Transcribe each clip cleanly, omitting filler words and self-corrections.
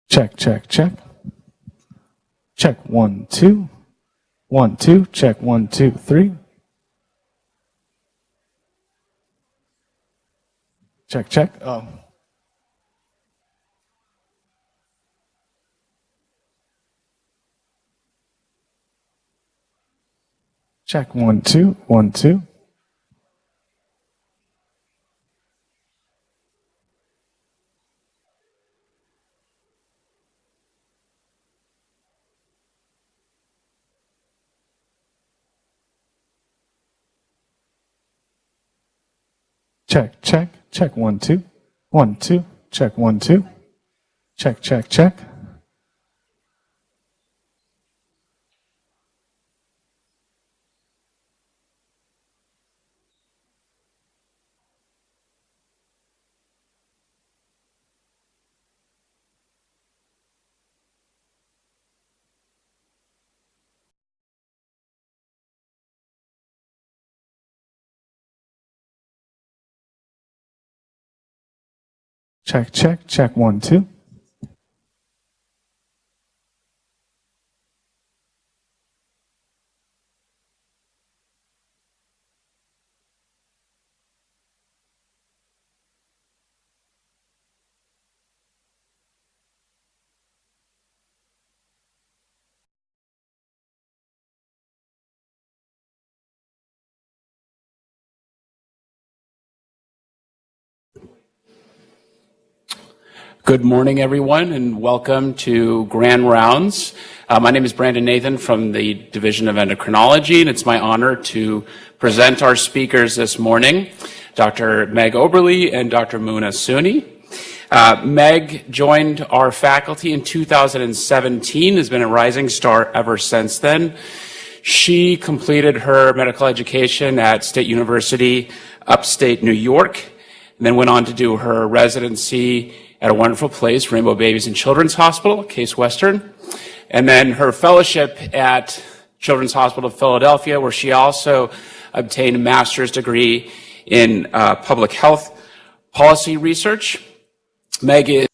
Check, check, check. Check 1, 2. 1, 2. Check 1, 2, 3. Check, check. Oh. Check 1, 2. 1, 2. Check, check, check 1, 2. 1, 2. Check 1, 2. Check, check, check. Check, check, check 1, 2. Good morning, everyone, and welcome to Grand Rounds. My name is Brandon Nathan from the Division of Endocrinology, and it's my honor to present our speakers this morning, Dr. Meg Oberly and Dr. Muna Sunni. Meg joined our faculty in 2017, has been a rising star ever since then. She completed her medical education at State University, upstate New York, and then went on to do her residency at a wonderful place, Rainbow Babies and Children's Hospital, Case Western, and then her fellowship at Children's Hospital of Philadelphia, where she also obtained a master's degree in public health policy research. Meg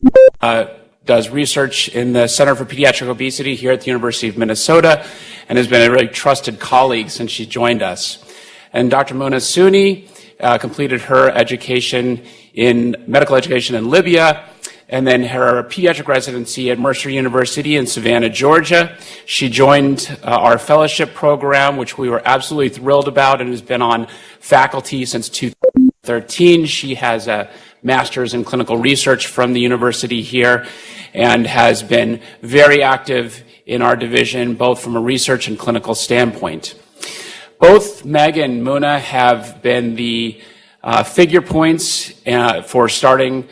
does research in the Center for Pediatric Obesity here at the University of Minnesota and has been a really trusted colleague since she joined us. And Dr. Muna Sunni completed her education in medical education in Libya, and then her pediatric residency at Mercer University in Savannah, Georgia. She joined our fellowship program, which we were absolutely thrilled about, and has been on faculty since 2013. She has a master's in clinical research from the university here and has been very active in our division, both from a research and clinical standpoint. Both Meg and Muna have been the figure points for starting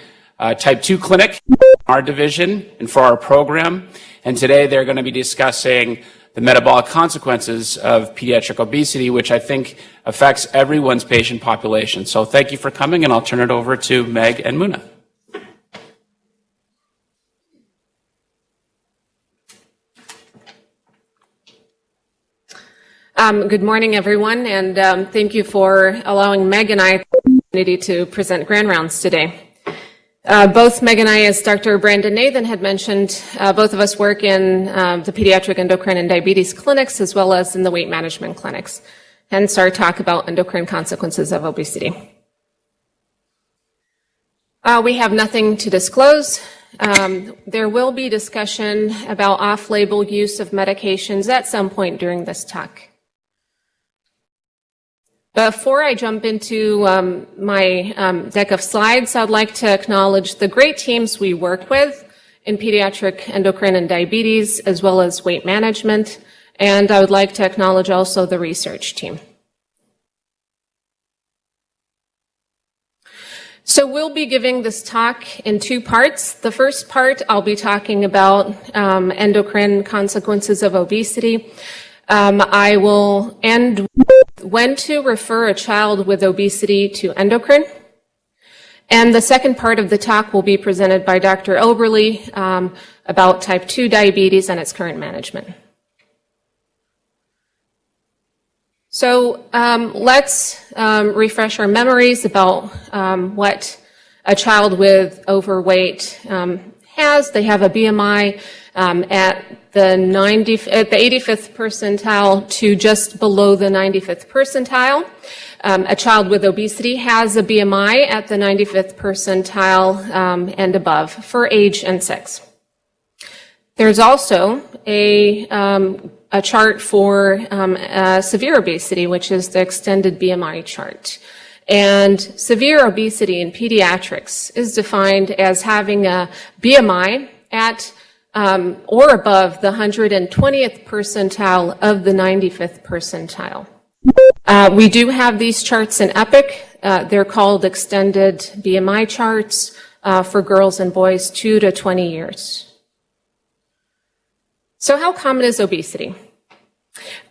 type 2 clinic in our division and for our program. And today they're going to be discussing the metabolic consequences of pediatric obesity, which I think affects everyone's patient population. So thank you for coming, and I'll turn it over to Meg and Muna. Good morning, everyone, and thank you for allowing Meg and I the opportunity to present Grand Rounds today. Both Meg and I, as Dr. Brandon Nathan had mentioned, both of us work in the pediatric endocrine and diabetes clinics as well as in the weight management clinics, hence our talk about endocrine consequences of obesity. We have nothing to disclose. There will be discussion about off-label use of medications at some point during this talk. Before I jump into my deck of slides, I'd like to acknowledge the great teams we work with in pediatric endocrine and diabetes, as well as weight management, and I would like to acknowledge also the research team. So we'll be giving this talk in two parts. The first part, I'll be talking about endocrine consequences of obesity. I will end with when to refer a child with obesity to endocrine. And the second part of the talk will be presented by Dr. Oberle about type 2 diabetes and its current management. So let's refresh our memories about what a child with overweight has. They have a BMI at the 85th percentile to just below the 95th percentile. A child with obesity has a BMI at the 95th percentile and above for age and sex. There's also a chart for severe obesity, which is the extended BMI chart. And severe obesity in pediatrics is defined as having a BMI at or above the 120th percentile of the 95th percentile. We do have these charts in EPIC. They're called extended BMI charts for girls and boys 2 to 20 years. So how common is obesity?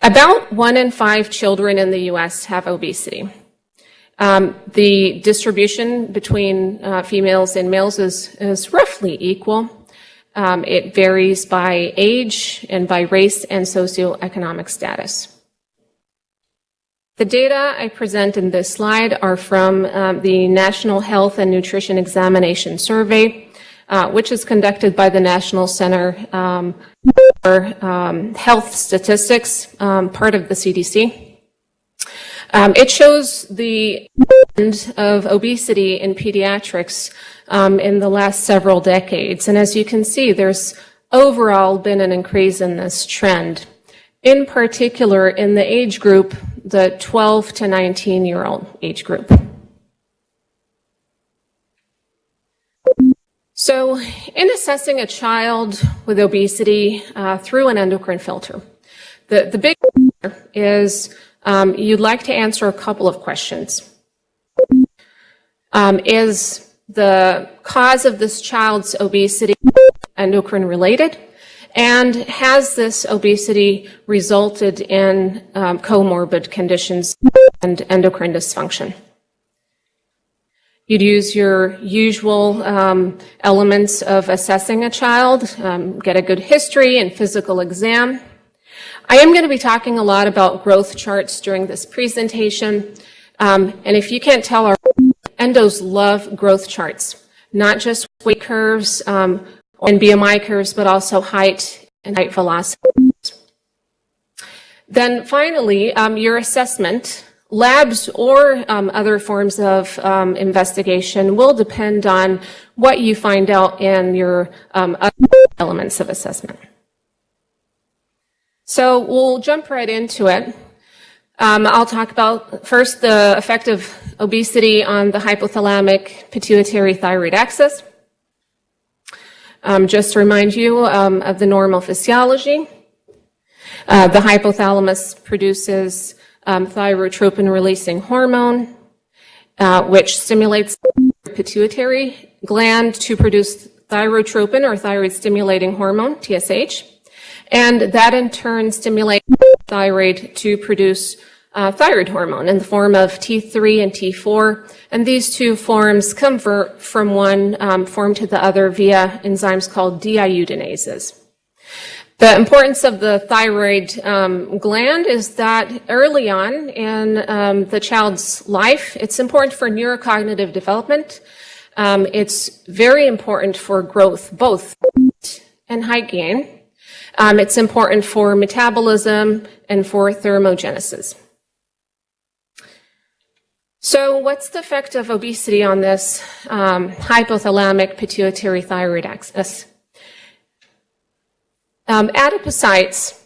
About 1 in 5 children in the U.S. have obesity. The distribution between females and males is roughly equal. It varies by age and by race and socioeconomic status. The data I present in this slide are from the National Health and Nutrition Examination Survey, which is conducted by the National Center for Health Statistics, part of the CDC. It shows the trend of obesity in pediatrics in the last several decades. And as you can see, there's overall been an increase in this trend, in particular in the age group, the 12 to 19-year-old age group. So in assessing a child with obesity through an endocrine filter, the big is you'd like to answer a couple of questions. Is the cause of this child's obesity endocrine related? And has this obesity resulted in comorbid conditions and endocrine dysfunction? You'd use your usual elements of assessing a child, get a good history and physical exam. I am going to be talking a lot about growth charts during this presentation. And if you can't tell, our endos love growth charts, not just weight curves and BMI curves, but also height and height velocity. Then finally, your assessment, labs or other forms of investigation will depend on what you find out in your other elements of assessment. So we'll jump right into it. I'll talk about first the effect of obesity on the hypothalamic-pituitary-thyroid axis. Just to remind you of the normal physiology. The hypothalamus produces thyrotropin-releasing hormone, which stimulates the pituitary gland to produce thyrotropin or thyroid-stimulating hormone, TSH. And that in turn stimulates the thyroid to produce thyroid hormone in the form of T3 and T4. And these two forms convert from one form to the other via enzymes called deiodinases. The importance of the thyroid gland is that early on in the child's life, it's important for neurocognitive development. It's very important for growth, both and height gain. It's important for metabolism and for thermogenesis. So what's the effect of obesity on this hypothalamic-pituitary-thyroid axis? Adipocytes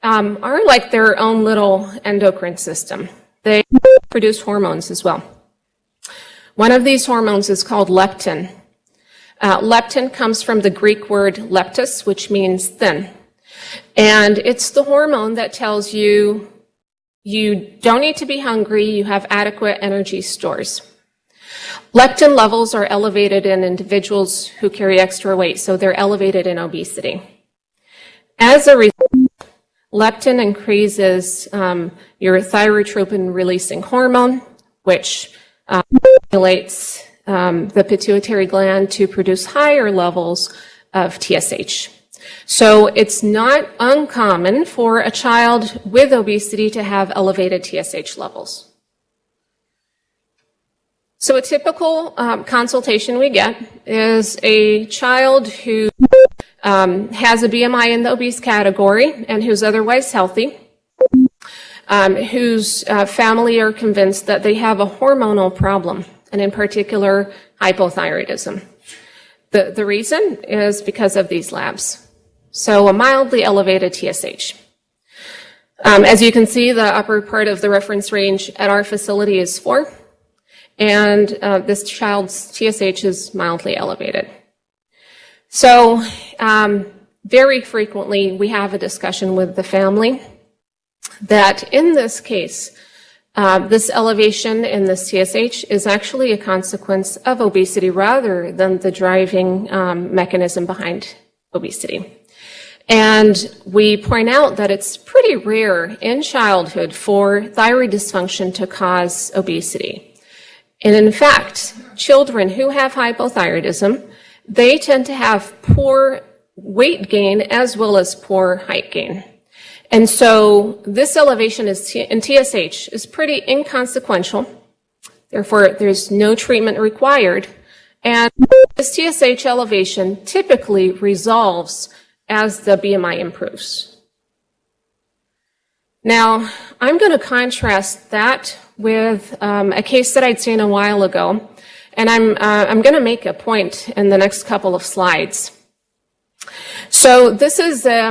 are like their own little endocrine system. They produce hormones as well. One of these hormones is called leptin. Leptin comes from the Greek word leptus, which means thin. And it's the hormone that tells you you don't need to be hungry, you have adequate energy stores. Leptin levels are elevated in individuals who carry extra weight, so they're elevated in obesity. As a result, leptin increases your thyrotropin-releasing hormone, which stimulates the pituitary gland to produce higher levels of TSH. So it's not uncommon for a child with obesity to have elevated TSH levels. So a typical consultation we get is a child who has a BMI in the obese category and who's otherwise healthy, whose family are convinced that they have a hormonal problem, and in particular, hypothyroidism. The reason is because of these labs. So a mildly elevated TSH. As you can see, the upper part of the reference range at our facility is 4, and this child's TSH is mildly elevated. So very frequently we have a discussion with the family that in this case, this elevation in this TSH is actually a consequence of obesity rather than the driving mechanism behind obesity. And we point out that it's pretty rare in childhood for thyroid dysfunction to cause obesity. And in fact, children who have hypothyroidism, they tend to have poor weight gain as well as poor height gain. And so this elevation in TSH is pretty inconsequential. Therefore, there's no treatment required. And this TSH elevation typically resolves as the BMI improves. Now, I'm going to contrast that with a case that I'd seen a while ago, and I'm going to make a point in the next couple of slides. So this is a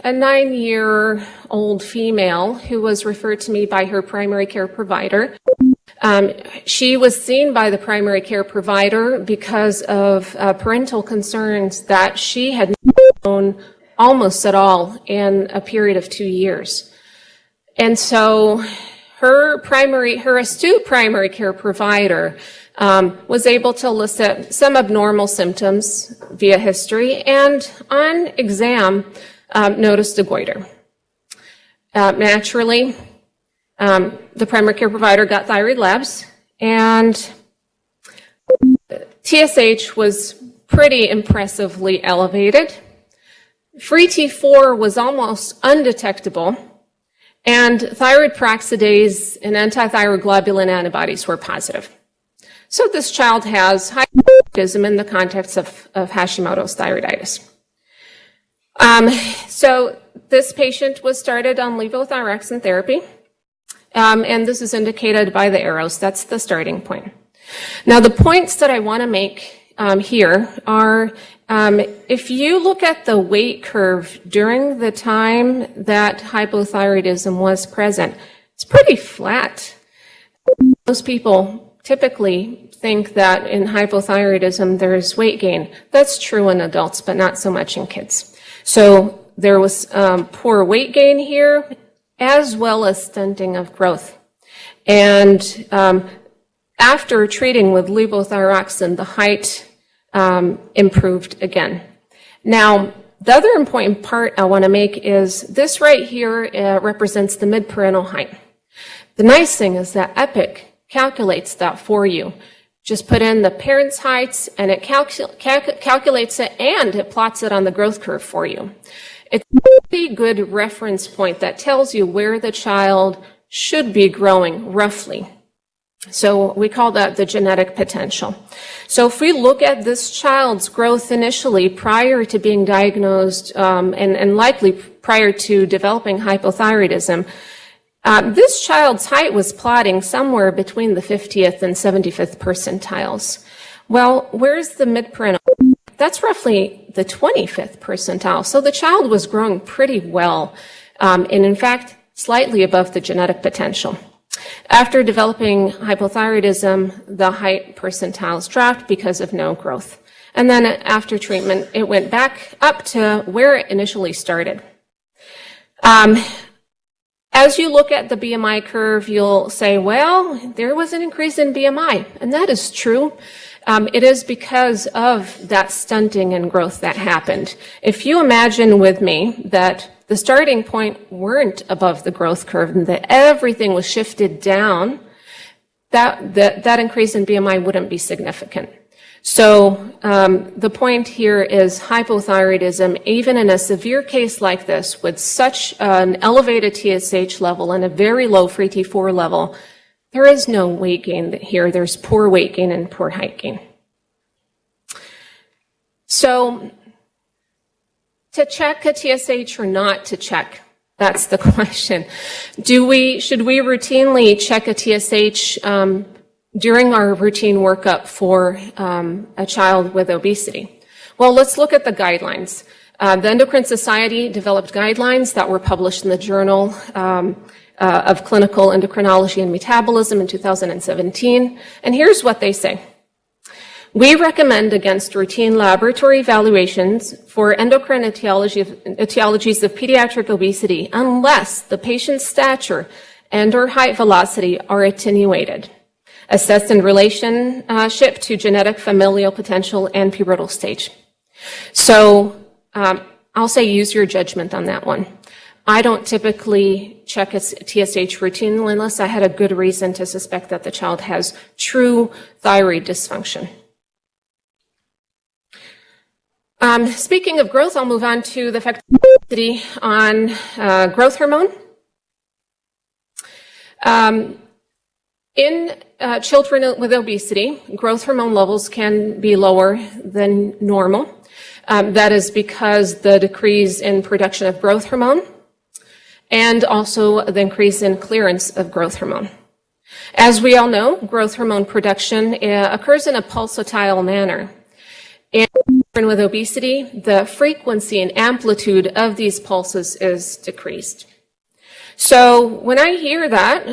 9-year-old female who was referred to me by her primary care provider. She was seen by the primary care provider because of parental concerns that she had not known almost at all in a period of 2 years. And so her astute primary care provider was able to elicit some abnormal symptoms via history and on exam noticed a goiter. Naturally, the primary care provider got thyroid labs, and TSH was pretty impressively elevated. Free T4 was almost undetectable, and thyroid peroxidase and antithyroid globulin antibodies were positive. So this child has hypothyroidism in the context of Hashimoto's thyroiditis. So this patient was started on levothyroxine therapy, and this is indicated by the arrows. That's the starting point. Now, the points that I want to make here are, if you look at the weight curve during the time that hypothyroidism was present, it's pretty flat. Most people typically think that in hypothyroidism there is weight gain. That's true in adults, but not so much in kids. So there was poor weight gain here, as well as stunting of growth. And after treating with levothyroxine, the height improved again. Now, the other important part I want to make is this right here represents the mid-parental height. The nice thing is that EPIC calculates that for you. Just put in the parent's heights, and it calculates it, and it plots it on the growth curve for you. It's a pretty good reference point that tells you where the child should be growing, roughly. So we call that the genetic potential. So if we look at this child's growth initially prior to being diagnosed, and likely prior to developing hypothyroidism, this child's height was plotting somewhere between the 50th and 75th percentiles. Well, where's the mid-parental? That's roughly the 25th percentile. So the child was growing pretty well, and in fact, slightly above the genetic potential. After developing hypothyroidism, the height percentiles dropped because of no growth. And then after treatment, it went back up to where it initially started. As you look at the BMI curve, you'll say, well, there was an increase in BMI, and that is true. It is because of that stunting and growth that happened. If you imagine with me that the starting point weren't above the growth curve and that everything was shifted down, that increase in BMI wouldn't be significant. So the point here is hypothyroidism, even in a severe case like this with such an elevated TSH level and a very low free T4 level, There is no weight gain here. There's poor weight gain and poor height gain. So, to check a TSH or not to check? That's the question. Should we routinely check a TSH during our routine workup for a child with obesity? Well, let's look at the guidelines. The Endocrine Society developed guidelines that were published in the Journal of Clinical Endocrinology and Metabolism in 2017. And here's what they say. We recommend against routine laboratory evaluations for endocrine etiologies of pediatric obesity unless the patient's stature and or height velocity are attenuated, assessed in relationship to genetic familial potential and pubertal stage. So I'll say use your judgment on that one. I don't typically check a TSH routinely unless I had a good reason to suspect that the child has true thyroid dysfunction. Speaking of growth, I'll move on to the effect of obesity on growth hormone. In children with obesity, growth hormone levels can be lower than normal. That is because the decrease in production of growth hormone and also the increase in clearance of growth hormone. As we all know, growth hormone production occurs in a pulsatile manner. And with obesity, the frequency and amplitude of these pulses is decreased. So when I hear that,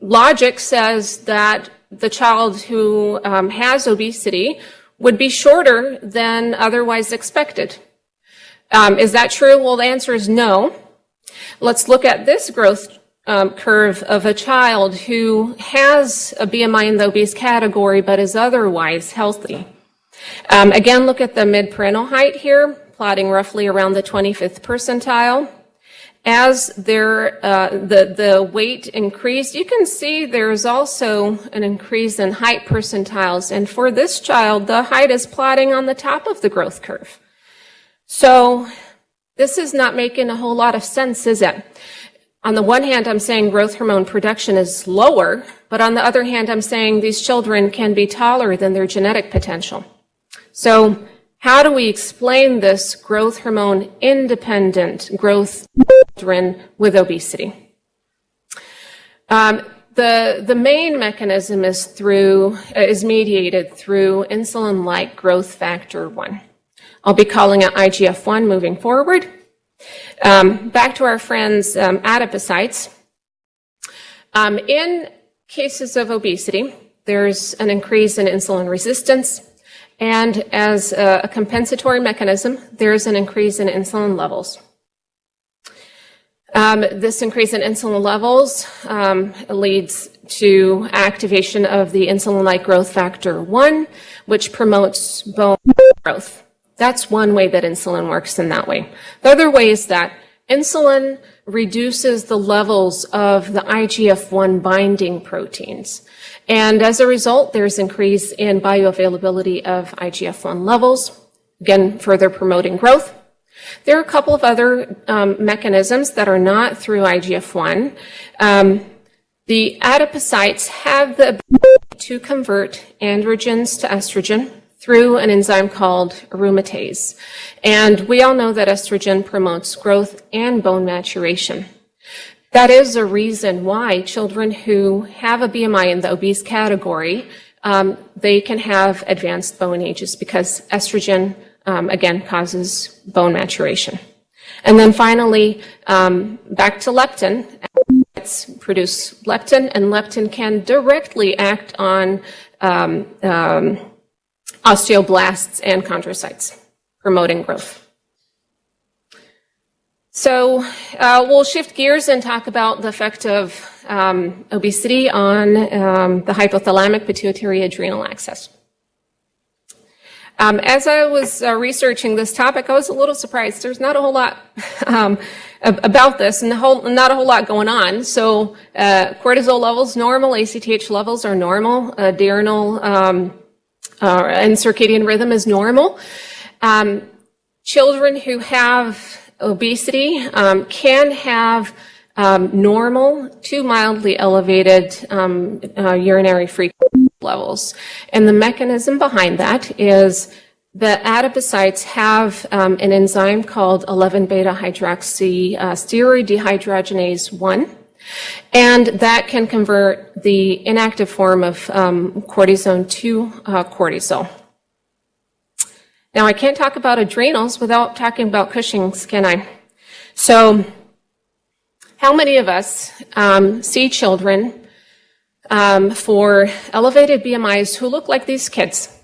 logic says that the child who has obesity would be shorter than otherwise expected. Is that true? Well, the answer is no. Let's look at this growth curve of a child who has a BMI in the obese category but is otherwise healthy. Again, look at the mid-parental height here, plotting roughly around the 25th percentile. As the weight increased, you can see there's also an increase in height percentiles. And for this child, the height is plotting on the top of the growth curve. So this is not making a whole lot of sense, is it? On the one hand, I'm saying growth hormone production is lower, but on the other hand, I'm saying these children can be taller than their genetic potential. So how do we explain this growth hormone independent growth in children with obesity? The main mechanism is mediated through insulin-like growth factor 1. I'll be calling it IGF-1 moving forward. Back to our friends, adipocytes. In cases of obesity, there's an increase in insulin resistance. And as a compensatory mechanism, there's an increase in insulin levels. This increase in insulin levels leads to activation of the insulin-like growth factor 1, which promotes bone growth. That's one way that insulin works in that way. The other way is that insulin reduces the levels of the IGF-1 binding proteins. And as a result, there's increase in bioavailability of IGF-1 levels, again, further promoting growth. There are a couple of other mechanisms that are not through IGF-1. The adipocytes have the ability to convert androgens to estrogen through an enzyme called aromatase. And we all know that estrogen promotes growth and bone maturation. That is a reason why children who have a BMI in the obese category, they can have advanced bone ages because estrogen, again, causes bone maturation. And then finally, back to leptin. It's produce leptin, and leptin can directly act on osteoblasts and chondrocytes, promoting growth. So we'll shift gears and talk about the effect of obesity on the hypothalamic-Pituitary-Adrenal axis. As I was researching this topic, I was a little surprised. There's not a whole lot about this and not a whole lot going on. So cortisol levels normal, ACTH levels are normal, diurnal and circadian rhythm is normal. Children who have obesity can have normal to mildly elevated urinary frequency levels. And the mechanism behind that is the adipocytes have an enzyme called 11-beta-hydroxysteroid dehydrogenase 1. And that can convert the inactive form of cortisone to cortisol. Now, I can't talk about adrenals without talking about Cushing's, can I? So, how many of us see children for elevated BMIs who look like these kids?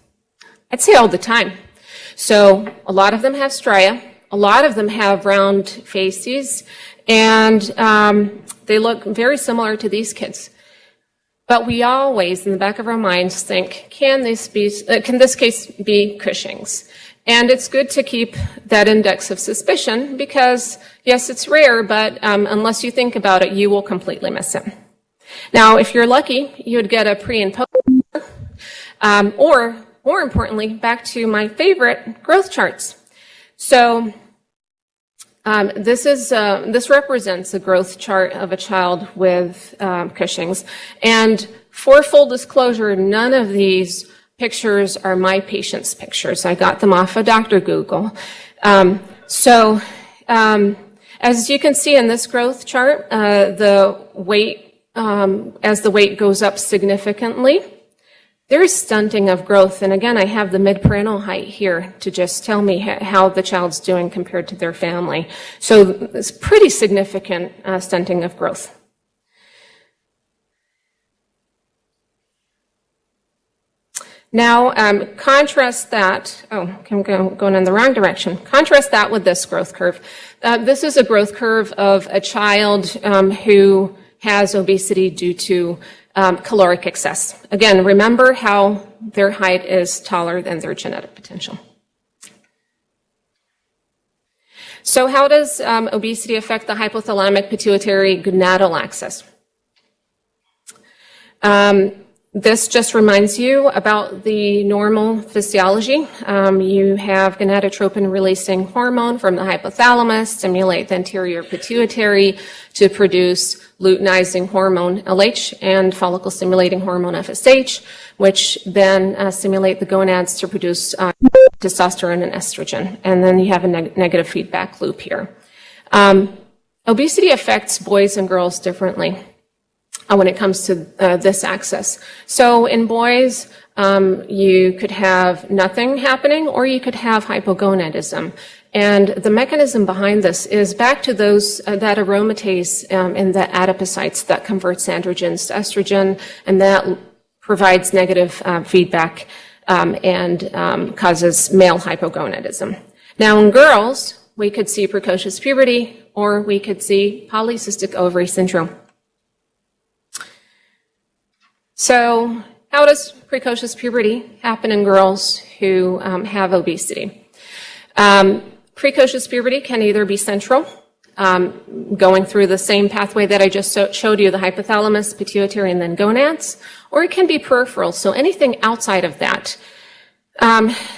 I'd say all the time. So, a lot of them have striae, a lot of them have round faces, and they look very similar to these kids. But we always, in the back of our minds, think, can this case be Cushing's? And it's good to keep that index of suspicion because, yes, it's rare, but unless you think about it, you will completely miss it. Now, if you're lucky, you would get a pre and post, or more importantly, back to my favorite, growth charts. So this represents a growth chart of a child with Cushing's. And for full disclosure, none of these pictures are my patient's pictures. I got them off of Dr. Google. As you can see in this growth chart, the weight, as the weight goes up significantly, there's stunting of growth. And again, I have the mid-parental height here to just tell me how the child's doing compared to their family. So it's pretty significant stunting of growth. Now, contrast that, I'm going in the wrong direction. Contrast that with this growth curve. This is a growth curve of a child who has obesity due to caloric excess. Again, remember how their height is taller than their genetic potential. So how does obesity affect the hypothalamic-pituitary-gonadal axis? This just reminds you about the normal physiology. You have gonadotropin-releasing hormone from the hypothalamus stimulate the anterior pituitary to produce luteinizing hormone LH and follicle-stimulating hormone FSH, which then stimulate the gonads to produce testosterone and estrogen. And then you have a negative feedback loop here. Obesity affects boys and girls differently when it comes to this axis. So in boys, you could have nothing happening or you could have hypogonadism. And the mechanism behind this is back to those, that aromatase in the adipocytes that converts androgens to estrogen, and that provides negative feedback and causes male hypogonadism. Now in girls, we could see precocious puberty or we could see polycystic ovary syndrome. So how does precocious puberty happen in girls who have obesity? Precocious puberty can either be central, going through the same pathway that I just showed you, the hypothalamus, pituitary, and then gonads, or it can be peripheral, so anything outside of that.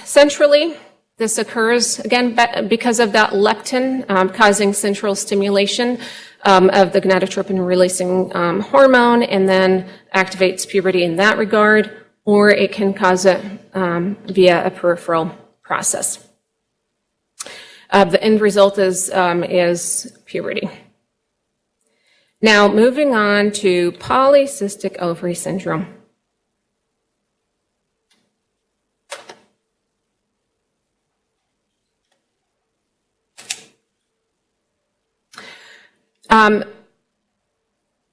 Centrally, this occurs, again, because of that leptin causing central stimulation of the gonadotropin-releasing hormone, and then activates puberty in that regard, or it can cause it via a peripheral process. The end result is puberty. Now, moving on to polycystic ovary syndrome.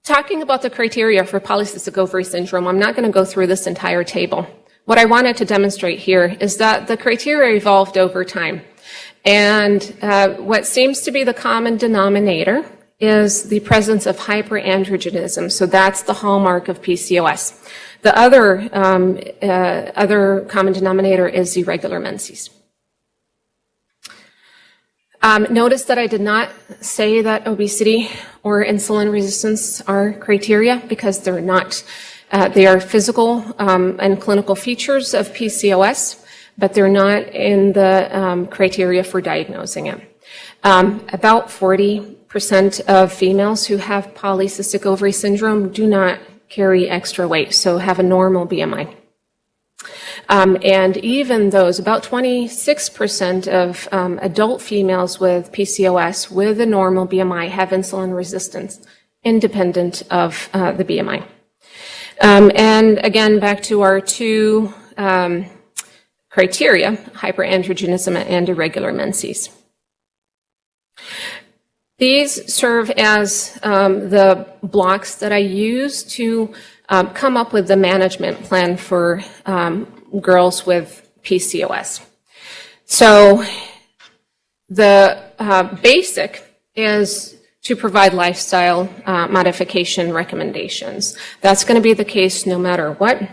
Talking about the criteria for polycystic ovary syndrome, I'm not going to go through this entire table. What I wanted to demonstrate here is that the criteria evolved over time. And what seems to be the common denominator is the presence of hyperandrogenism. So that's the hallmark of PCOS. The other common denominator is irregular menses. Notice that I did not say that obesity or insulin resistance are criteria because they're not. They are physical and clinical features of PCOS, but they're not in the criteria for diagnosing it. About 40% 20% of females who have polycystic ovary syndrome do not carry extra weight, so have a normal BMI. And even those, about 26% of adult females with PCOS with a normal BMI have insulin resistance, independent of the BMI. And again, back to our two criteria, hyperandrogenism and irregular menses. These serve as the blocks that I use to come up with the management plan for girls with PCOS. So the basic is to provide lifestyle modification recommendations. That's going to be the case no matter what.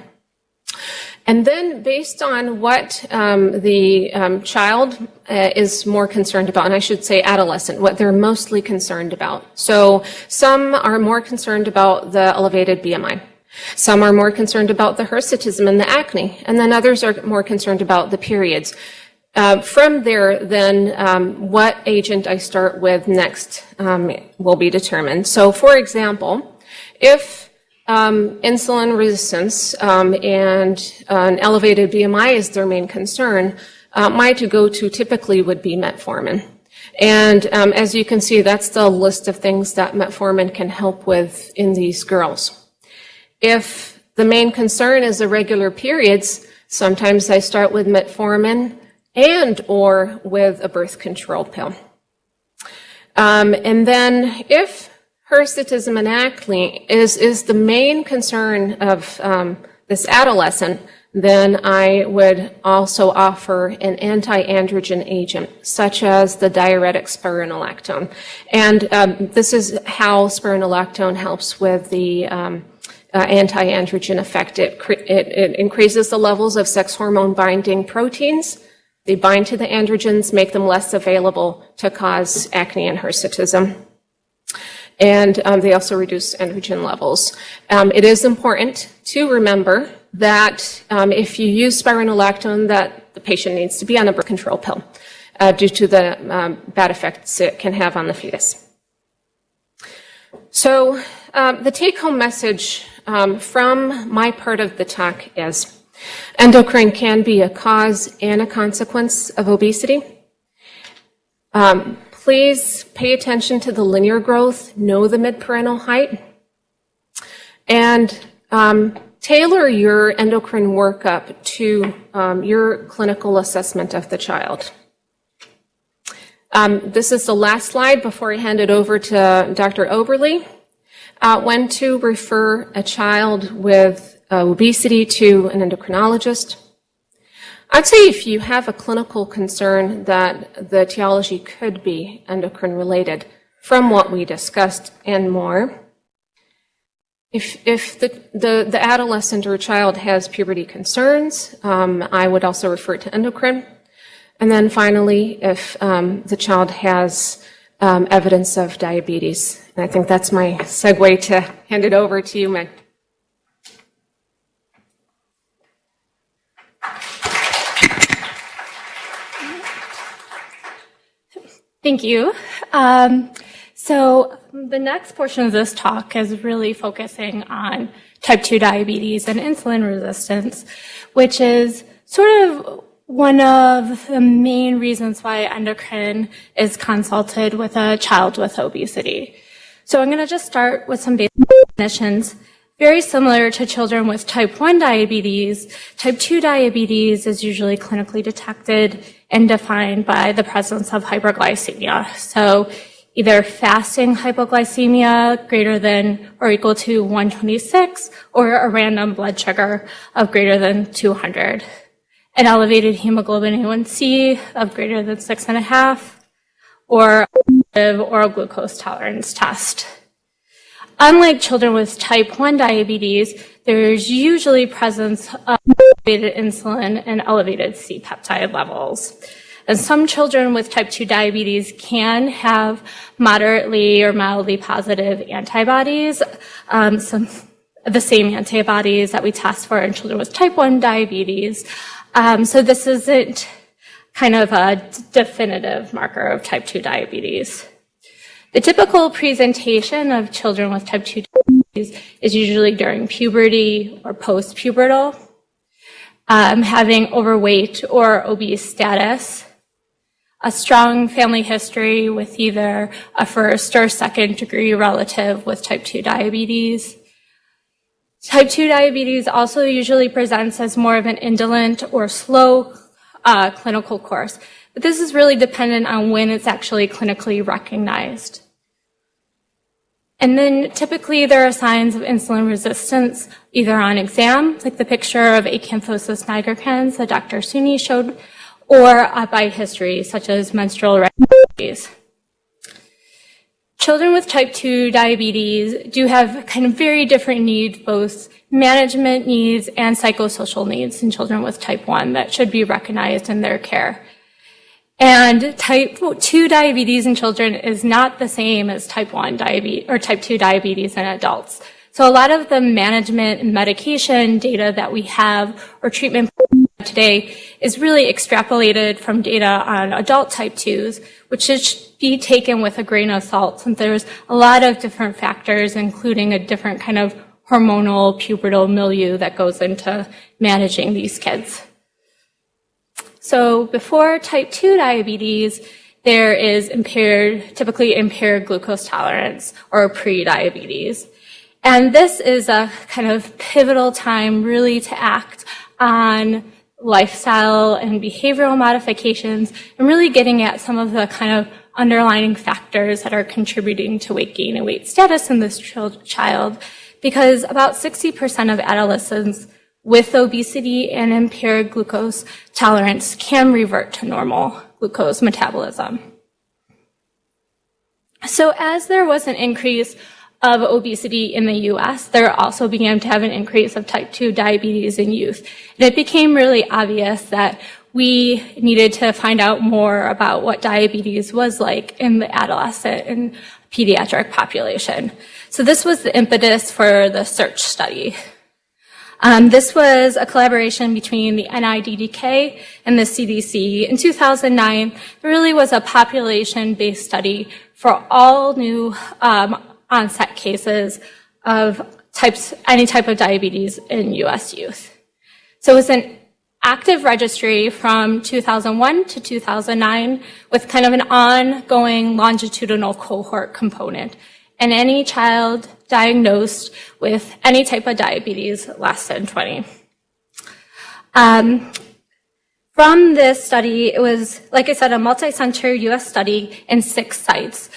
And then based on what the child is more concerned about, and I should say adolescent, what they're mostly concerned about. So some are more concerned about the elevated BMI. Some are more concerned about the hirsutism and the acne, and then others are more concerned about the periods. From there, then, what agent I start with next will be determined. So, for example, if insulin resistance and an elevated BMI is their main concern, my to-go-to typically would be metformin. And as you can see, that's the list of things that metformin can help with in these girls. If the main concern is irregular periods, sometimes I start with metformin and or with a birth control pill. And then if hirsutism and acne is the main concern of this adolescent, then I would also offer an anti-androgen agent, such as the diuretic spironolactone. And this is how spironolactone helps with the anti-androgen effect. It increases the levels of sex hormone binding proteins. They bind to the androgens, make them less available to cause acne and hirsutism. And they also reduce androgen levels. It is important to remember that if you use spironolactone, that the patient needs to be on a birth control pill due to the bad effects it can have on the fetus. So the take-home message from my part of the talk is endocrine can be a cause and a consequence of obesity. Please pay attention to the linear growth, know the midparental height, and tailor your endocrine workup to your clinical assessment of the child. This is the last slide before I hand it over to Dr. Oberle. When to refer a child with obesity to an endocrinologist. I'd say if you have a clinical concern that the etiology could be endocrine related from what we discussed and more, if the adolescent or child has puberty concerns, I would also refer it to endocrine. And then finally, if the child has evidence of diabetes. And I think that's my segue to hand it over to you, Meg. Thank you. So the next portion of this talk is really focusing on type 2 diabetes and insulin resistance, which is sort of one of the main reasons why endocrine is consulted with a child with obesity. So I'm going to just start with some basic definitions. Very similar to children with type 1 diabetes, type 2 diabetes is usually clinically detected and defined by the presence of hyperglycemia. So either fasting hypoglycemia greater than or equal to 126 or a random blood sugar of greater than 200. An elevated hemoglobin A1C of greater than 6.5 or an oral glucose tolerance test. Unlike children with type 1 diabetes, there's usually presence of elevated insulin and elevated C-peptide levels. And some children with type 2 diabetes can have moderately or mildly positive antibodies, the same antibodies that we test for in children with type 1 diabetes. So this isn't kind of a definitive marker of type 2 diabetes. The typical presentation of children with type 2 diabetes is usually during puberty or post-pubertal, having overweight or obese status, a strong family history with either a first or second degree relative with type 2 diabetes. Type 2 diabetes also usually presents as more of an indolent or slow clinical course, but this is really dependent on when it's actually clinically recognized. And then typically there are signs of insulin resistance either on exam, like the picture of acanthosis nigricans that Dr. Sunni showed, or by history, such as menstrual irregularities. Children with type 2 diabetes do have kind of very different needs, both management needs and psychosocial needs in children with type 1 that should be recognized in their care. And type 2 diabetes in children is not the same as type 1 diabetes or type 2 diabetes in adults. So a lot of the management and medication data that we have or treatment today is really extrapolated from data on adult type 2s, which should be taken with a grain of salt since there's a lot of different factors, including a different kind of hormonal pubertal milieu that goes into managing these kids. So before type 2 diabetes, there is typically impaired glucose tolerance or pre-diabetes. And this is a kind of pivotal time really to act on lifestyle and behavioral modifications and really getting at some of the kind of underlying factors that are contributing to weight gain and weight status in this child, because about 60% of adolescents with obesity and impaired glucose tolerance can revert to normal glucose metabolism. So as there was an increase of obesity in the US, there also began to have an increase of type 2 diabetes in youth. And it became really obvious that we needed to find out more about what diabetes was like in the adolescent and pediatric population. So this was the impetus for the SEARCH study. This was a collaboration between the NIDDK and the CDC. In 2009, there really was a population-based study for all new onset cases of any type of diabetes in US youth. So it was an active registry from 2001 to 2009 with kind of an ongoing longitudinal cohort component. And any child diagnosed with any type of diabetes less than 20. From this study, it was, like I said, a multi-center US study in 6 sites,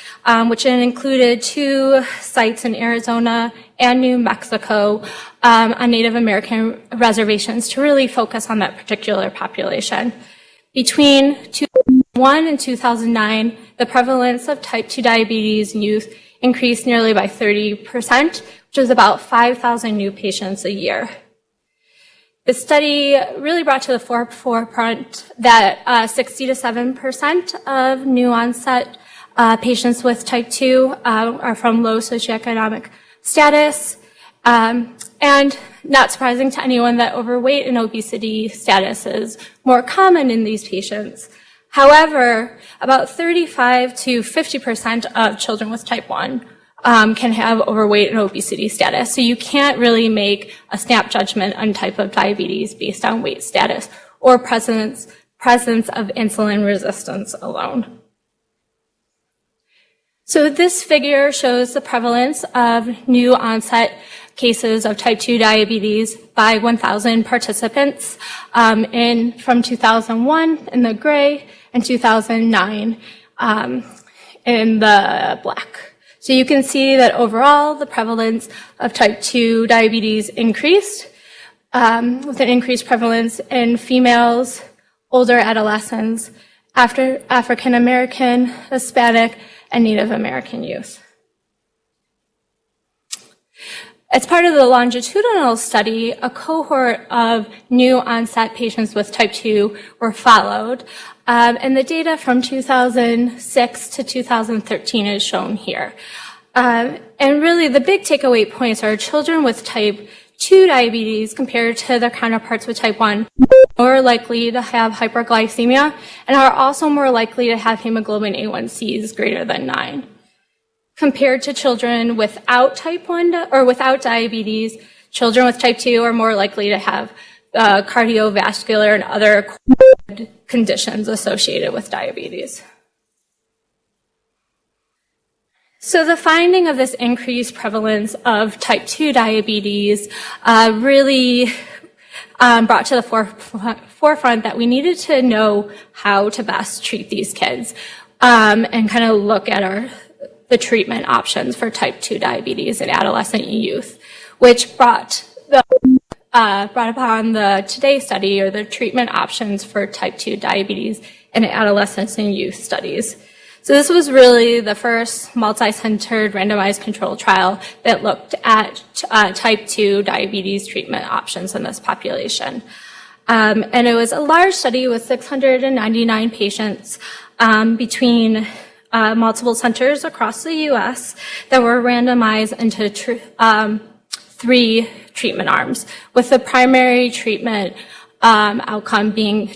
which included 2 sites in Arizona and New Mexico on Native American reservations to really focus on that particular population. Between 2001 and 2009, the prevalence of type 2 diabetes in youth increased nearly by 30%, which is about 5,000 new patients a year. The study really brought to the forefront that 60 to 7% of new onset patients with type 2 are from low socioeconomic status, and not surprising to anyone that overweight and obesity status is more common in these patients. However, about 35 to 50% of children with type 1 can have overweight and obesity status. So you can't really make a snap judgment on type of diabetes based on weight status or presence of insulin resistance alone. So this figure shows the prevalence of new onset cases of type 2 diabetes by 1,000 participants from 2001 in the gray and 2009 in the black. So you can see that overall the prevalence of type 2 diabetes increased with an increased prevalence in females, older adolescents, African American, Hispanic, and Native American youth. As part of the longitudinal study, a cohort of new onset patients with type 2 were followed, and the data from 2006 to 2013 is shown here. And really the big takeaway points are children with type 2 diabetes compared to their counterparts with type 1 more likely to have hyperglycemia and are also more likely to have hemoglobin A1Cs greater than 9. compared to children without type 1 or without diabetes, children with type 2 are more likely to have cardiovascular and other conditions associated with diabetes. So the finding of this increased prevalence of type 2 diabetes really brought to the forefront that we needed to know how to best treat these kids and kind of look at the treatment options for type 2 diabetes in adolescent youth, which brought upon the Today study, or the treatment options for type 2 diabetes in adolescents and youth studies. So this was really the first multi-centered randomized control trial that looked at type 2 diabetes treatment options in this population. And it was a large study with 699 patients between multiple centers across the U.S. that were randomized into 3 treatment arms, with the primary treatment outcome being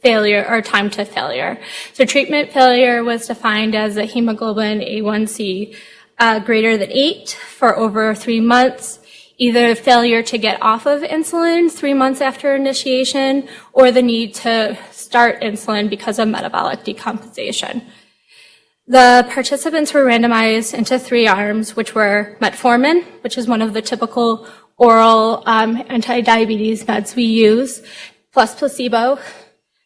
failure or time to failure. So treatment failure was defined as a hemoglobin A1C greater than 8 for over 3 months, either failure to get off of insulin 3 months after initiation, or the need to start insulin because of metabolic decompensation. The participants were randomized into 3 arms, which were metformin, which is one of the typical oral anti-diabetes meds we use, plus placebo,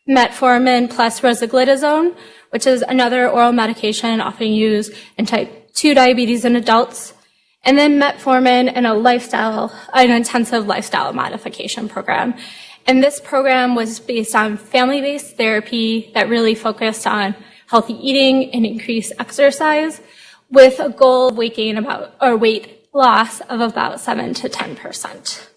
metformin plus rosiglitazone, which is another oral medication often used in type 2 diabetes in adults, and then metformin and an intensive lifestyle modification program. And this program was based on family-based therapy that really focused on healthy eating and increased exercise, with a goal of weight loss of about 7 to 10%.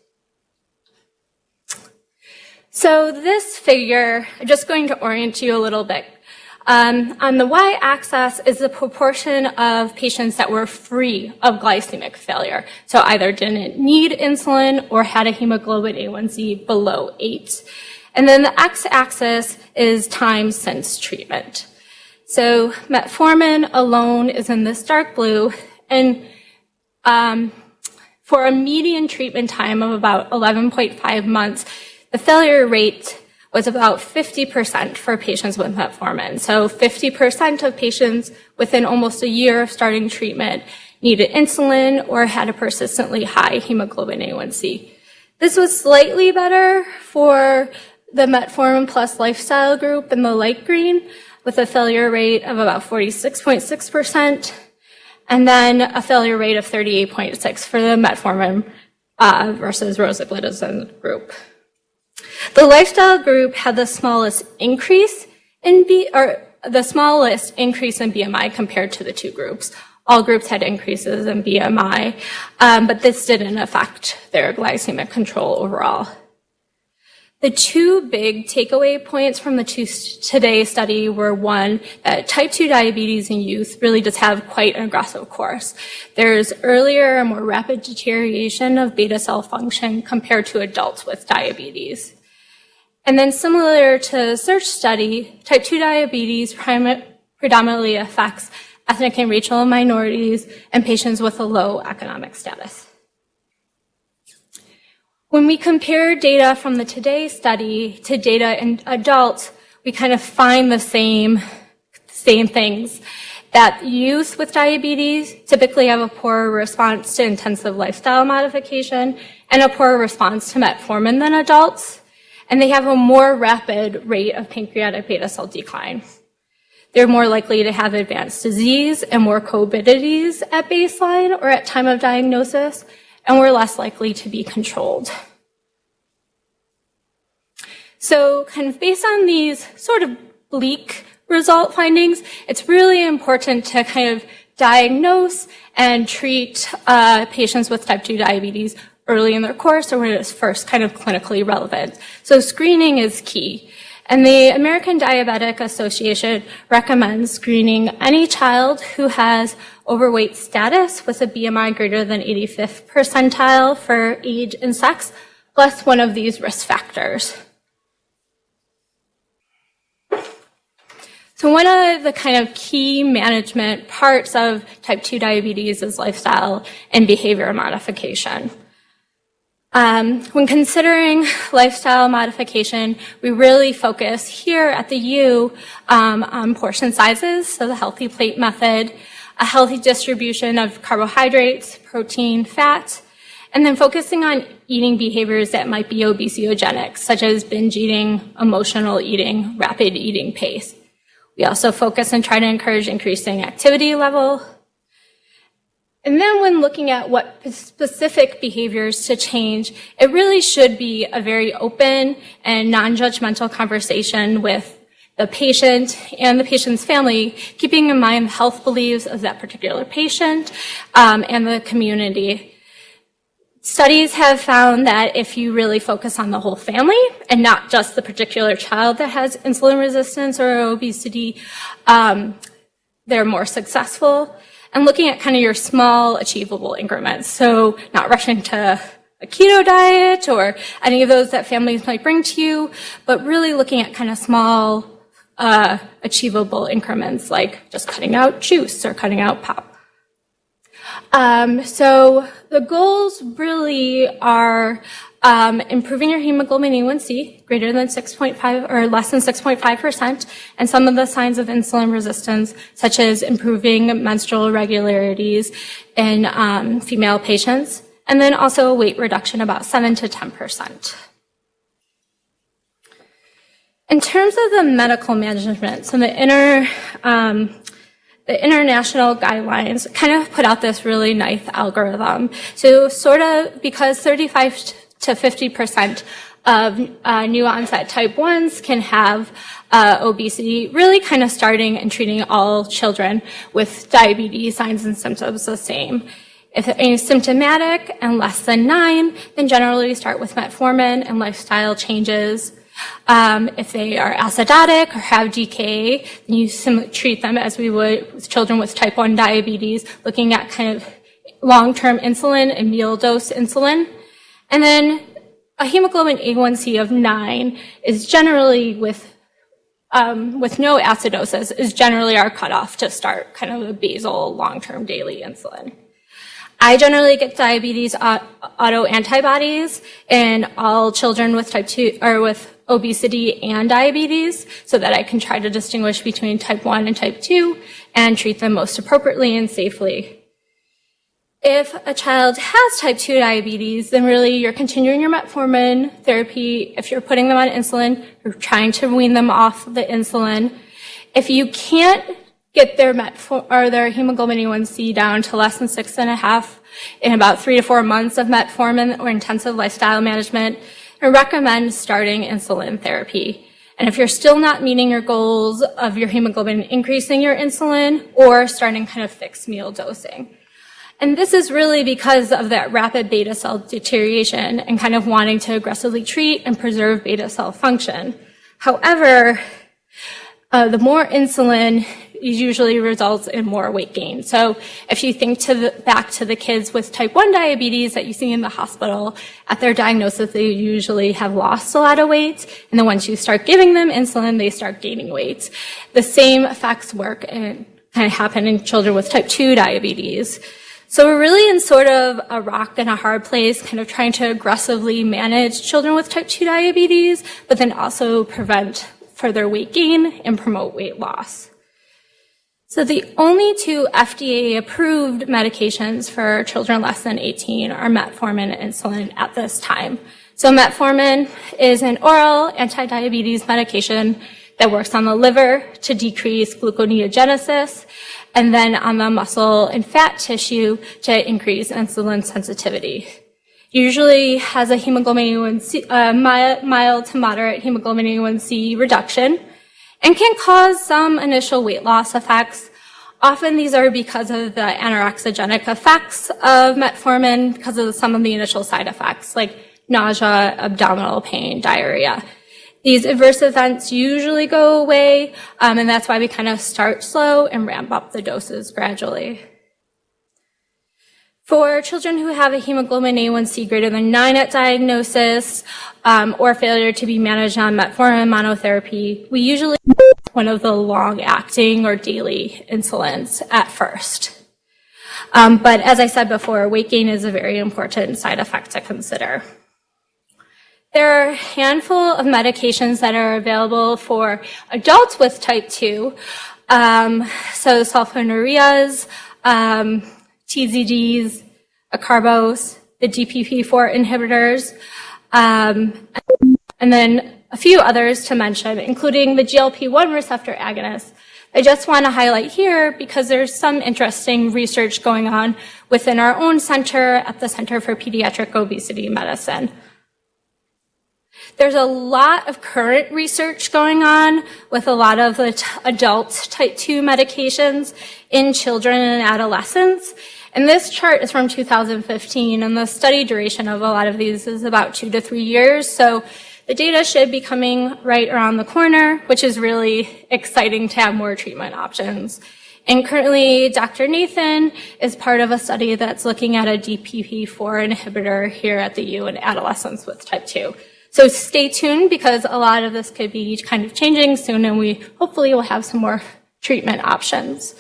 So this figure, I'm just going to orient you a little bit. On the y-axis is the proportion of patients that were free of glycemic failure, so either didn't need insulin or had a hemoglobin A1C below 8. And then the x-axis is time since treatment. So metformin alone is in this dark blue, and for a median treatment time of about 11.5 months, the failure rate was about 50% for patients with metformin. So 50% of patients within almost a year of starting treatment needed insulin or had a persistently high hemoglobin A1C. This was slightly better for the metformin plus lifestyle group in the light green, with a failure rate of about 46.6%, and then a failure rate of 38.6% for the metformin versus rosiglitazone group. The lifestyle group had the smallest increase in BMI compared to the 2 groups. All groups had increases in BMI, but this didn't affect their glycemic control overall. The 2 big takeaway points from the Today study were, one, that type 2 diabetes in youth really does have quite an aggressive course. There's earlier and more rapid deterioration of beta cell function compared to adults with diabetes. And then similar to the Search study, type 2 diabetes predominantly affects ethnic and racial minorities and patients with a low economic status. When we compare data from the Today study to data in adults, we kind of find the same things. That youth with diabetes typically have a poorer response to intensive lifestyle modification and a poorer response to metformin than adults, and they have a more rapid rate of pancreatic beta cell decline. They're more likely to have advanced disease and more comorbidities at baseline or at time of diagnosis, and we're less likely to be controlled. So kind of based on these sort of bleak result findings, it's really important to kind of diagnose and treat patients with type 2 diabetes early in their course or when it's first kind of clinically relevant. So screening is key. And the American Diabetic Association recommends screening any child who has overweight status with a BMI greater than 85th percentile for age and sex, plus one of these risk factors. So one of the kind of key management parts of type 2 diabetes is lifestyle and behavior modification. When considering lifestyle modification, we really focus here at the U on portion sizes, so the healthy plate method, a healthy distribution of carbohydrates, protein, fat, and then focusing on eating behaviors that might be obesogenic, such as binge eating, emotional eating, rapid eating pace. We also focus and try to encourage increasing activity level. And then when looking at what specific behaviors to change, it really should be a very open and non-judgmental conversation with the patient and the patient's family, keeping in mind the health beliefs of that particular patient and the community. Studies have found that if you really focus on the whole family and not just the particular child that has insulin resistance or obesity, they're more successful. And looking at kind of your small achievable increments. So not rushing to a keto diet or any of those that families might bring to you, but really looking at kind of small achievable increments like just cutting out juice or cutting out pop. So the goals really are improving your hemoglobin A1C greater than 6.5 or less than 6.5%, and some of the signs of insulin resistance, such as improving menstrual irregularities in female patients, and then also weight reduction about 7 to 10%. In terms of the medical management, so the international guidelines kind of put out this really nice algorithm. So sort of because 35 to 50% of new onset type 1s can have obesity, really kind of starting and treating all children with diabetes signs and symptoms the same. If they're asymptomatic and less than 9, then generally start with metformin and lifestyle changes. If they are acidotic or have DKA, then you treat them as we would with children with type 1 diabetes, looking at kind of long-term insulin and meal dose insulin. And then a hemoglobin A1C of 9 is generally with no acidosis is generally our cutoff to start kind of a basal long-term daily insulin. I generally get diabetes autoantibodies in all children with type 2 or with obesity and diabetes so that I can try to distinguish between type 1 and type 2 and treat them most appropriately and safely. If a child has type 2 diabetes, then really you're continuing your metformin therapy. If you're putting them on insulin, you're trying to wean them off the insulin. If you can't get their hemoglobin A1C down to less than 6.5 in about 3 to 4 months of metformin or intensive lifestyle management, I recommend starting insulin therapy. And if you're still not meeting your goals of your hemoglobin, increasing your insulin or starting kind of fixed meal dosing. And this is really because of that rapid beta cell deterioration and kind of wanting to aggressively treat and preserve beta cell function. However, the more insulin usually results in more weight gain. So if you think back to the kids with type 1 diabetes that you see in the hospital, at their diagnosis, they usually have lost a lot of weight. And then once you start giving them insulin, they start gaining weight. The same effects work and kind of happen in children with type 2 diabetes. So we're really in sort of a rock and a hard place, kind of trying to aggressively manage children with type 2 diabetes, but then also prevent further weight gain and promote weight loss. So the only 2 FDA-approved medications for children less than 18 are metformin and insulin at this time. So metformin is an oral anti-diabetes medication that works on the liver to decrease gluconeogenesis, and then on the muscle and fat tissue to increase insulin sensitivity. Usually has a hemoglobin A1C, mild to moderate hemoglobin A1C reduction, and can cause some initial weight loss effects. Often these are because of the anorexigenic effects of metformin, because of some of the initial side effects like nausea, abdominal pain, diarrhea. These adverse events usually go away, and that's why we kind of start slow and ramp up the doses gradually. For children who have a hemoglobin A1C greater than 9 at diagnosis, or failure to be managed on metformin monotherapy, we usually one of the long-acting or daily insulins at first. But as I said before, weight gain is a very important side effect to consider. There are a handful of medications that are available for adults with type 2. So sulfonylureas, TZDs, acarbose, the DPP-4 inhibitors, and then a few others to mention, including the GLP-1 receptor agonists. I just want to highlight here because there's some interesting research going on within our own center at the Center for Pediatric Obesity Medicine. There's a lot of current research going on with a lot of the adult type 2 medications in children and adolescents. And this chart is from 2015, and the study duration of a lot of these is about 2 to 3 years. So the data should be coming right around the corner, which is really exciting to have more treatment options. And currently, Dr. Nathan is part of a study that's looking at a DPP-4 inhibitor here at the U in adolescents with type 2. So stay tuned because a lot of this could be kind of changing soon, and we hopefully will have some more treatment options.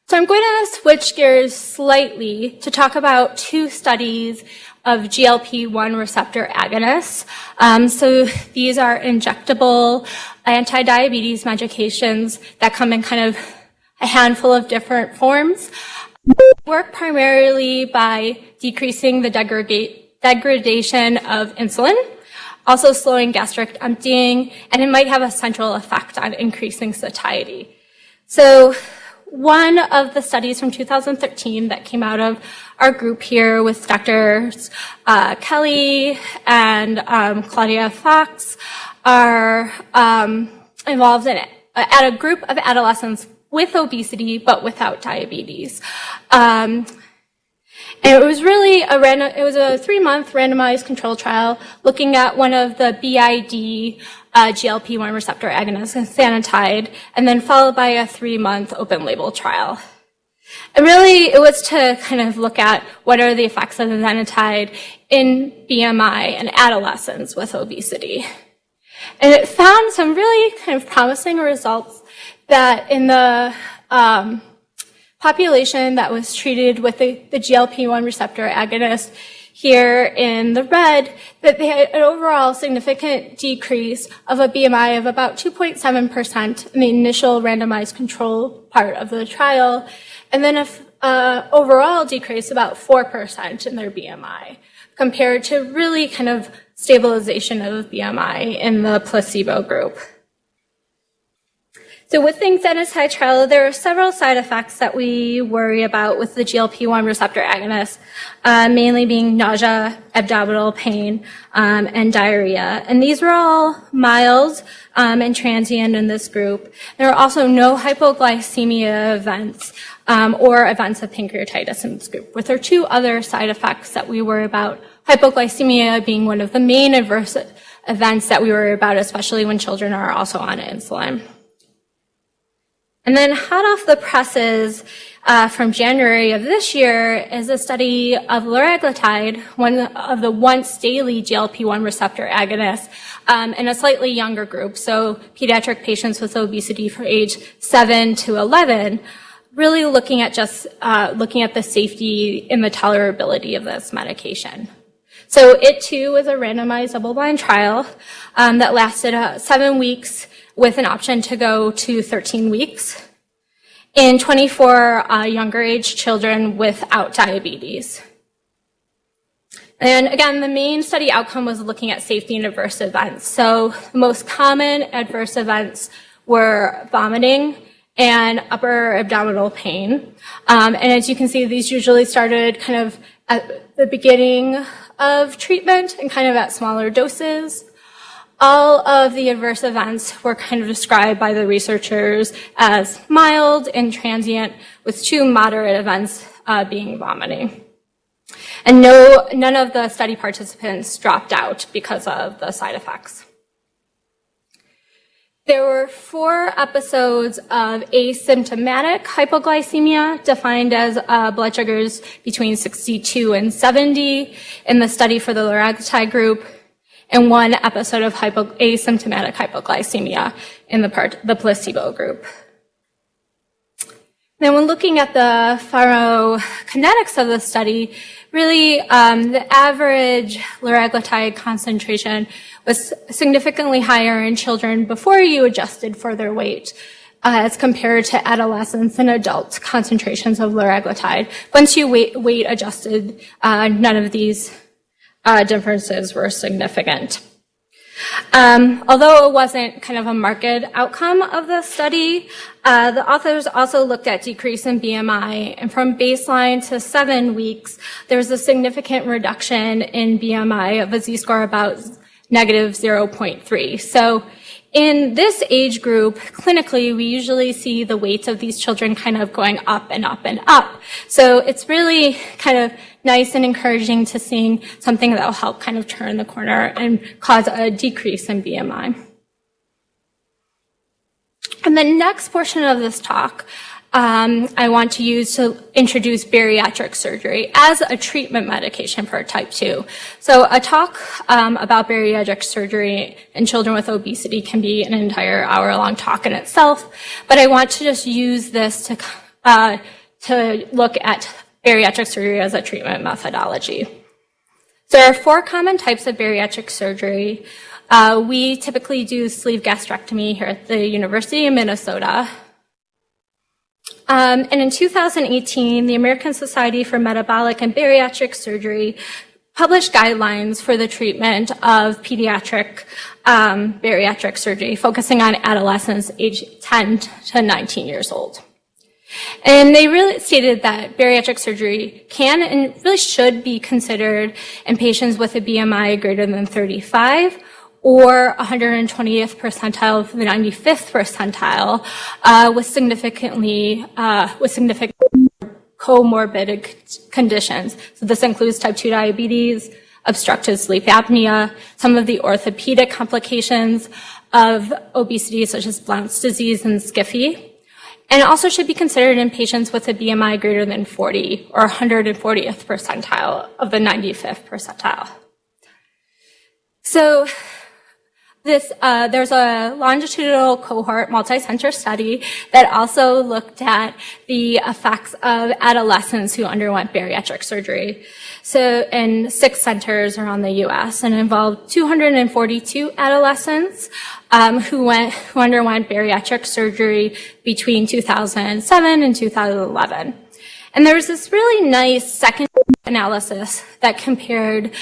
So I'm going to switch gears slightly to talk about 2 studies of GLP-1 receptor agonists. So these are injectable anti-diabetes medications that come in kind of a handful of different forms. They work primarily by decreasing the degradation of insulin, also slowing gastric emptying, and it might have a central effect on increasing satiety. So one of the studies from 2013 that came out of our group here with Drs. Kelly and Claudia Fox are involved in at a group of adolescents with obesity but without diabetes. And it was really it was a 3-month randomized control trial looking at one of the BID GLP-1 receptor agonists, exenatide, and then followed by a 3-month open label trial. And really, it was to kind of look at what are the effects of exenatide in BMI and adolescents with obesity. And it found some really kind of promising results that in the population that was treated with the GLP-1 receptor agonist here in the red, that they had an overall significant decrease of a BMI of about 2.7% in the initial randomized control part of the trial, and then an overall decrease about 4% in their BMI, compared to really kind of stabilization of BMI in the placebo group. So with the exenatide trial, there are several side effects that we worry about with the GLP-1 receptor agonist, mainly being nausea, abdominal pain, and diarrhea. And these were all mild and transient in this group. There are also no hypoglycemia events or events of pancreatitis in this group, with our 2 other side effects that we worry about, hypoglycemia being one of the main adverse events that we worry about, especially when children are also on insulin. And then hot off the presses from January of this year is a study of liraglutide, one of the once daily GLP-1 receptor agonists, in a slightly younger group, so pediatric patients with obesity for age 7 to 11, really looking at the safety and the tolerability of this medication. So it too was a randomized double-blind trial that lasted 7 weeks with an option to go to 13 weeks in 24 younger age children without diabetes. And again, the main study outcome was looking at safety and adverse events. So the most common adverse events were vomiting and upper abdominal pain. And as you can see, these usually started kind of at the beginning of treatment and kind of at smaller doses. All of the adverse events were kind of described by the researchers as mild and transient, with 2 moderate events being vomiting. And none of the study participants dropped out because of the side effects. There were 4 episodes of asymptomatic hypoglycemia, defined as blood sugars between 62 and 70 in the study for the liraglutide group. and 1 episode of asymptomatic hypoglycemia in the placebo group. Then when looking at the pharmacokinetics of the study, really the average liraglutide concentration was significantly higher in children before you adjusted for their weight as compared to adolescents and adult concentrations of liraglutide. Once you weight adjusted, none of these differences were significant. Although it wasn't kind of a marked outcome of the study, the authors also looked at decrease in BMI, and from baseline to 7 weeks, there was a significant reduction in BMI of a z-score about negative 0.3. So in this age group, clinically, we usually see the weights of these children kind of going up and up and up. So it's really kind of nice and encouraging to seeing something that will help kind of turn the corner and cause a decrease in BMI. And the next portion of this talk, I want to use to introduce bariatric surgery as a treatment medication for type 2. So a talk about bariatric surgery in children with obesity can be an entire hour-long talk in itself, but I want to just use this to look at bariatric surgery as a treatment methodology. So there are 4 common types of bariatric surgery. We typically do sleeve gastrectomy here at the University of Minnesota. And in 2018, the American Society for Metabolic and Bariatric Surgery published guidelines for the treatment of pediatric bariatric surgery, focusing on adolescents aged 10 to 19 years old. And they really stated that bariatric surgery can and really should be considered in patients with a BMI greater than 35 or 120th percentile of the 95th percentile with significant comorbid conditions. So this includes type 2 diabetes, obstructive sleep apnea, some of the orthopedic complications of obesity such as Blount's disease and SCFE. And it also should be considered in patients with a BMI greater than 40 or 140th percentile of the 95th percentile. So there's a longitudinal cohort multi-center study that also looked at the effects of adolescents who underwent bariatric surgery. So in 6 centers around the U.S. and involved 242 adolescents who underwent bariatric surgery between 2007 and 2011. And there was this really nice second analysis that compared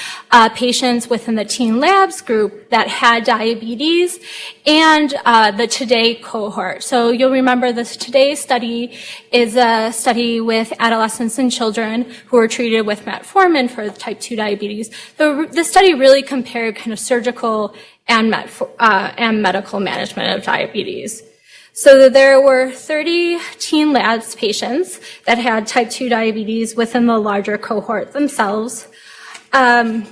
patients within the teen labs group that had diabetes and the Today cohort. So you'll remember this Today study is a study with adolescents and children who were treated with Metformin for type 2 diabetes. The study really compared kind of surgical and medical management of diabetes. So there were 30 teen labs patients that had type 2 diabetes within the larger cohort themselves. 6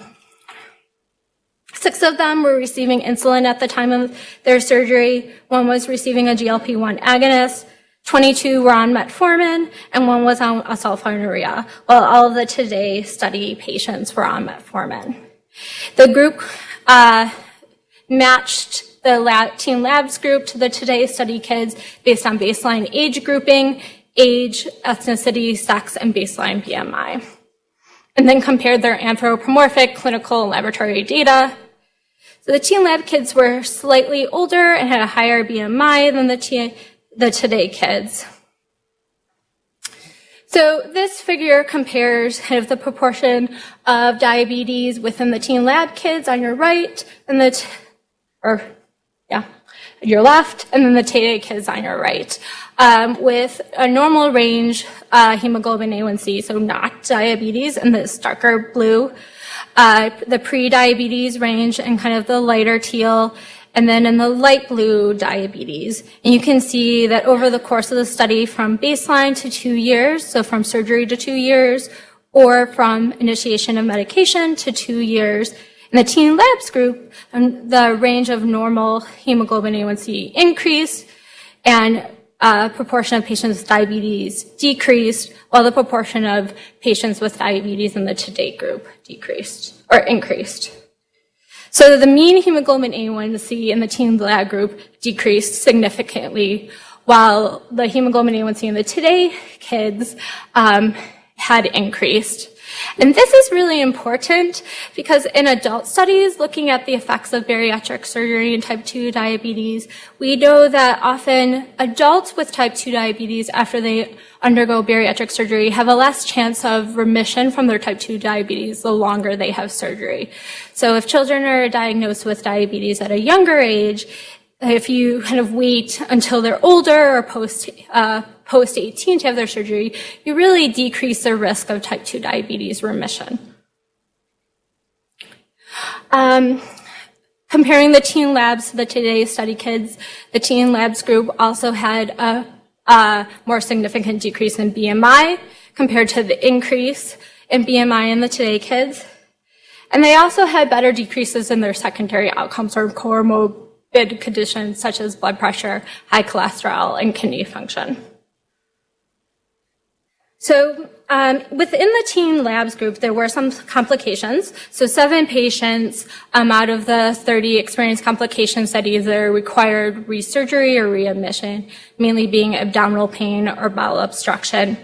of them were receiving insulin at the time of their surgery. 1 was receiving a GLP-1 agonist. 22 were on metformin, and 1 was on sulfonylurea, while all of the Today study patients were on metformin. The group matched the teen labs group to the Today study kids based on baseline age grouping, age, ethnicity, sex, and baseline BMI. And then compared their anthropomorphic clinical and laboratory data. So the teen lab kids were slightly older and had a higher BMI than the Today kids. So this figure compares kind of the proportion of diabetes within the teen lab kids on your right and your left, and then the Today kids on your right, with a normal range hemoglobin A1C, so not diabetes, in this darker blue, the pre-diabetes range and kind of the lighter teal, and then in the light blue, diabetes. And you can see that over the course of the study from baseline to 2 years, so from surgery to 2 years, or from initiation of medication to 2 years, in the teen labs group, the range of normal hemoglobin A1C increased, and proportion of patients with diabetes decreased, while the proportion of patients with diabetes in the Today group decreased or increased. So the mean hemoglobin A1C in the teen lab group decreased significantly, while the hemoglobin A1C in the Today kids had increased. And this is really important because in adult studies looking at the effects of bariatric surgery and type 2 diabetes, we know that often adults with type 2 diabetes after they undergo bariatric surgery have a less chance of remission from their type 2 diabetes the longer they have surgery. So if children are diagnosed with diabetes at a younger age, if you kind of wait until they're older or post 18 to have their surgery, you really decrease their risk of type 2 diabetes remission. Comparing the teen labs to the Today study kids, the teen labs group also had a more significant decrease in BMI compared to the increase in BMI in the Today kids. And they also had better decreases in their secondary outcomes or comorbid conditions such as blood pressure, high cholesterol, and kidney function. So within the teen labs group, there were some complications. So 7 patients out of the 30 experienced complications that either required resurgery or readmission, mainly being abdominal pain or bowel obstruction.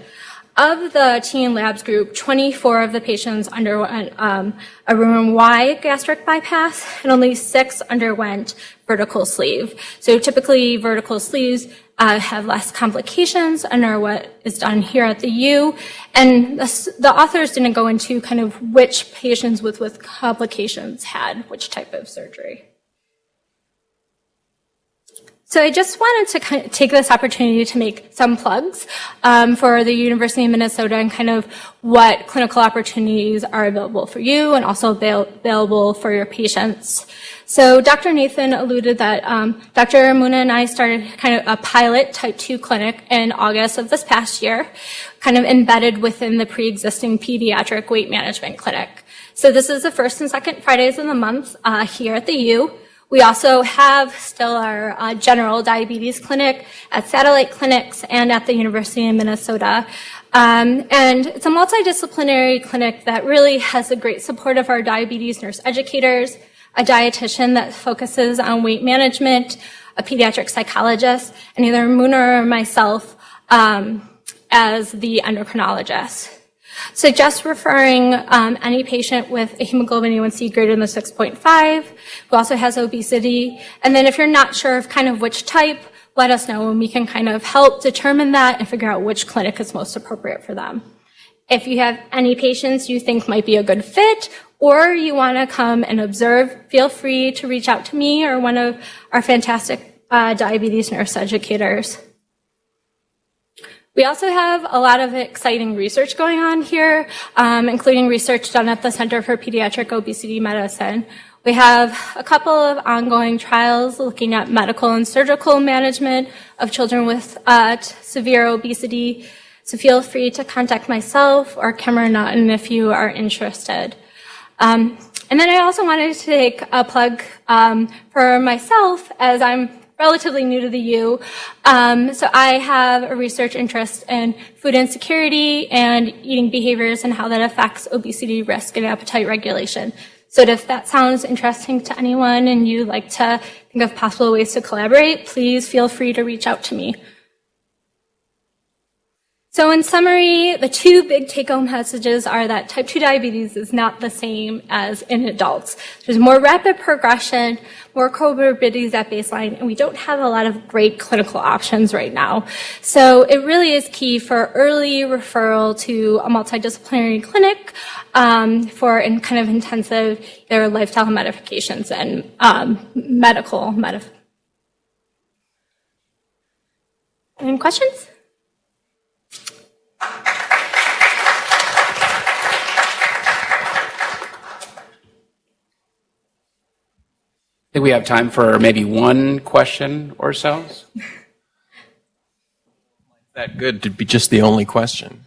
Of the teen labs group, 24 of the patients underwent a room-wide gastric bypass, and only 6 underwent vertical sleeve. So typically, vertical sleeves have less complications and are what is done here at the U. And the authors didn't go into kind of which patients with complications had which type of surgery. So I just wanted to kind of take this opportunity to make some plugs for the University of Minnesota and kind of what clinical opportunities are available for you and also available for your patients. So Dr. Nathan alluded that Dr. Muna and I started kind of a pilot type 2 clinic in August of this past year, kind of embedded within the pre-existing pediatric weight management clinic. So this is the first and second Fridays of the month here at the U. We also have still our general diabetes clinic at satellite clinics and at the University of Minnesota. And it's a multidisciplinary clinic that really has a great support of our diabetes nurse educators, a dietitian that focuses on weight management, a pediatric psychologist, and either Muna or myself as the endocrinologist. Suggest referring any patient with a hemoglobin A1C greater than 6.5, who also has obesity. And then if you're not sure of kind of which type, let us know and we can kind of help determine that and figure out which clinic is most appropriate for them. If you have any patients you think might be a good fit or you want to come and observe, feel free to reach out to me or one of our fantastic diabetes nurse educators. We also have a lot of exciting research going on here, including research done at the Center for Pediatric Obesity Medicine. We have a couple of ongoing trials looking at medical and surgical management of children with severe obesity. So feel free to contact myself or Cameron Naughton if you are interested. And then I also wanted to take a plug for myself as I'm relatively new to the U. So I have a research interest in food insecurity and eating behaviors and how that affects obesity risk and appetite regulation. So if that sounds interesting to anyone and you'd like to think of possible ways to collaborate, please feel free to reach out to me. So in summary, the 2 big take-home messages are that type 2 diabetes is not the same as in adults. There's more rapid progression, more comorbidities at baseline, and we don't have a lot of great clinical options right now. So it really is key for early referral to a multidisciplinary clinic for kind of intensive either lifestyle modifications and medical modifications. Any questions? I think we have time for maybe one question or so. That good to be just the only question.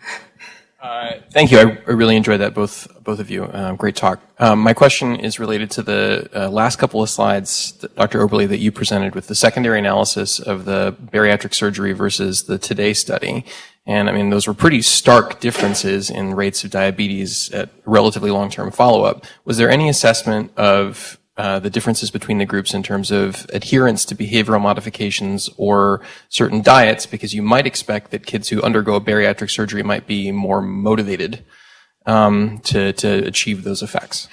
Thank you. I really enjoyed that, both of you. Great talk. My question is related to the last couple of slides, Dr. Oberle, that you presented with the secondary analysis of the bariatric surgery versus the Today study. And I mean, those were pretty stark differences in rates of diabetes at relatively long-term follow-up. Was there any assessment of the differences between the groups in terms of adherence to behavioral modifications or certain diets, because you might expect that kids who undergo bariatric surgery might be more motivated to achieve those effects?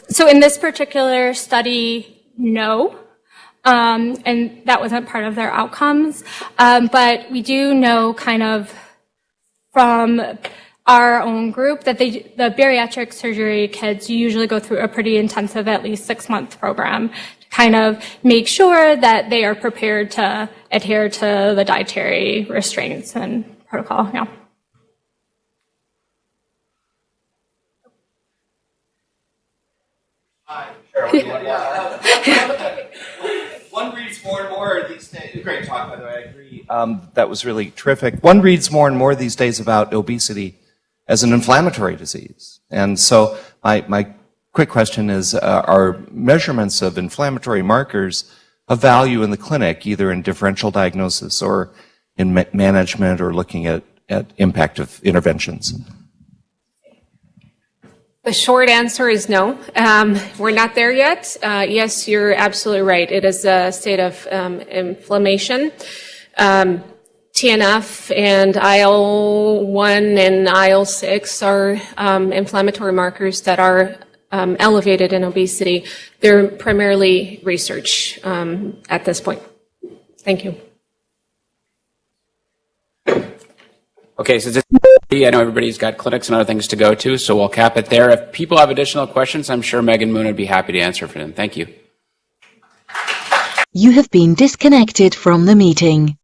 So in this particular study, no. And that wasn't part of their outcomes. But we do know kind of from our own group that the bariatric surgery kids usually go through a pretty intensive, at least 6-month program to kind of make sure that they are prepared to adhere to the dietary restraints and protocol. Yeah. One reads more and more these days. Great talk, by the way. I agree. That was really terrific. One reads more and more these days about obesity as an inflammatory disease. And so my quick question is, are measurements of inflammatory markers of value in the clinic, either in differential diagnosis or in management or looking at impact of interventions? The short answer is no. We're not there yet. Yes, you're absolutely right. It is a state of inflammation. TNF and IL-1 and IL-6 are inflammatory markers that are elevated in obesity. They're primarily research at this point. Thank you. Okay, so I know everybody's got clinics and other things to go to, so we'll cap it there. If people have additional questions, I'm sure Meg and Moon would be happy to answer for them. Thank you. You have been disconnected from the meeting.